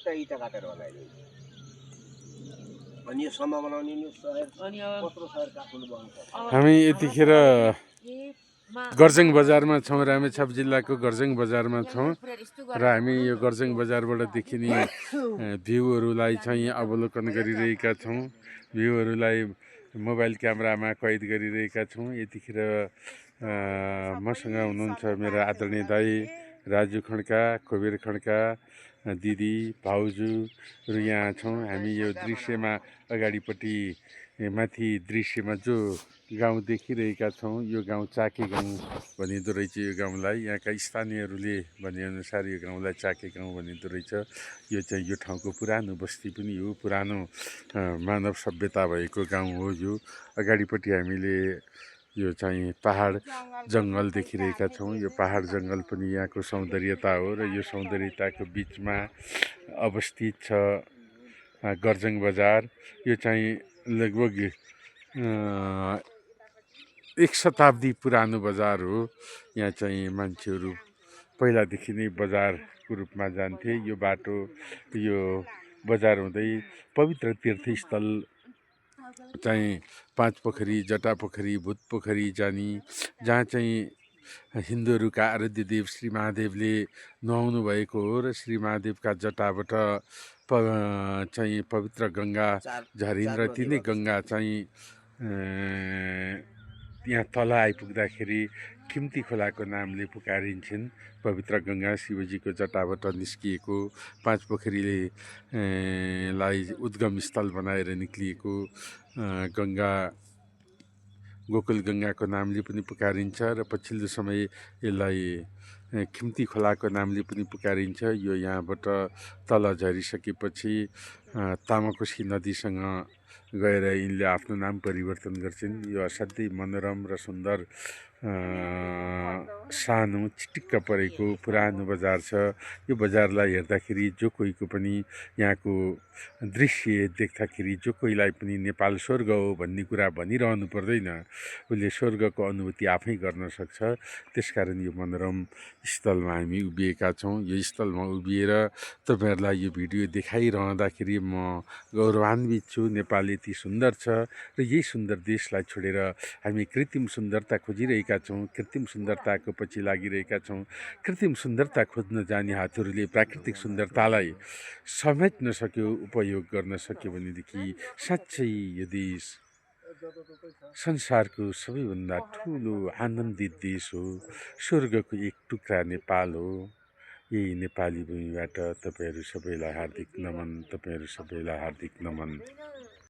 एउटा इँटा काटेर बनाइदिन्छ अनि यो सम्म बनाउने नि सहर कत्रो सहर काठमाडौँ बन्छ। हामी यतिखेर गर्जङ बजारमा छौँ, रामेछाप जिल्लाको गर्जङ बजारमा छौँ र हामी यो गर्जङ बजारबाट देखिने भ्यूहरूलाई चाहिँ अवलोकन गरिरहेका छौँ। भ्यूहरूलाई मोबाइल क्यामेरामा कैद गरिरहेका छौँ। यतिखेर मसँग हुनुहुन्छ मेरा आदरणीय दाई राजु खड्का, कुबेर खड्का, दिदी, भाउजूहरू यहाँ छौँ। हामी यो दृश्यमा अगाडिपट्टि माथि दृश्यमा जो गाउँ देखिरहेका छौँ, यो गाउँ चाके गाउँ भनिँदो रहेछ। यो गाउँलाई यहाँका स्थानीयहरूले भनेअनुसार यो गाउँलाई चाके गाउँ भनिँदो रहेछ। यो चाहिँ यो ठाउँको पुरानो बस्ती पनि हो, पुरानो मानव सभ्यता भएको गाउँ हो यो। अगाडिपट्टि हामीले यो चाहिँ पहाड जङ्गल देखिरहेका छौँ। यो पहाड जङ्गल पनि यहाँको सौन्दर्यता हो र यो सौन्दर्यताको बिचमा अवस्थित छ गर्जङ बजार। यो चाहिँ लगभग 1 शताब्दी पुरानो बजार हो। यहाँ चाहिँ मान्छेहरू पहिलादेखि नै बजारको रूपमा जान्थे। यो बाटो यो बजार हुँदै पवित्र तीर्थस्थल चाहिँ पाँचपोखरी, जटापोखरी, भूतपोखरी जाने, जहाँ चाहिँ हिन्दूहरूका आराध्य देव श्री महादेवले नुहाउनु भएको हो र श्री महादेवका जटाबाट चाहिँ पवित्र गङ्गा झरिन् र तिनै गङ्गा चाहिँ यहाँ तल आइपुग्दाखेरि खिम्ती खोलाको नामले पुकारिन्छन्। पवित्र गङ्गा शिवजीको जटाबाट निस्किएको, पाँचपोखरीले लाई उद्गम स्थल बनाएर निक्लिएको गङ्गा गोकुल गङ्गाको नामले पनि पुकारिन्छ र पछिल्लो समय यसलाई खिम्ती खोलाको नामले पनि पुकारिन्छ। यो यहाँबाट तल झरिसकेपछि तामाकोशी नदीसँग गएर यिनले आफ्नो नाम परिवर्तन गर्छन्। यो असाध्यै मनोरम र सुन्दर सानो चिटिक्क परेको पुरानो बजार छ। यो बजारलाई हेर्दाखेरि जो कोहीको पनि यहाँको दृश्य देख्दाखेरि जो कोहीलाई पनि नेपाल स्वर्ग हो भन्ने कुरा भनिरहनु पर्दैन, उसले स्वर्गको अनुभूति आफै गर्न सक्छ। त्यसकारण यो मनोरम स्थलमा हामी उभिएका छौँ। यो स्थलमा उभिएर तपाईँहरूलाई यो भिडियो देखाइरहँदाखेरि म गौरवान्वित छु। नेपाल यति सुन्दर छ र यही सुन्दर देशलाई छोडेर हामी कृत्रिम सुन्दरता खोजिरहेका छौँ, कृत्रिम सुन्दरताको पछि लागिरहेका छौँ। कृत्रिम सुन्दरता खोज्न जाने हातहरूले प्राकृतिक सुन्दरतालाई समेट्न सक्यो, उपयोग गर्न सक्यो भनेदेखि साँच्चै यो देश संसारको सबैभन्दा ठुलो आनन्दित देश हो। स्वर्गको एक टुक्रा नेपाल हो। यही नेपाली भूमिबाट तपाईँहरू सबैलाई हार्दिक नमन, तपाईँहरू सबैलाई हार्दिक नमन।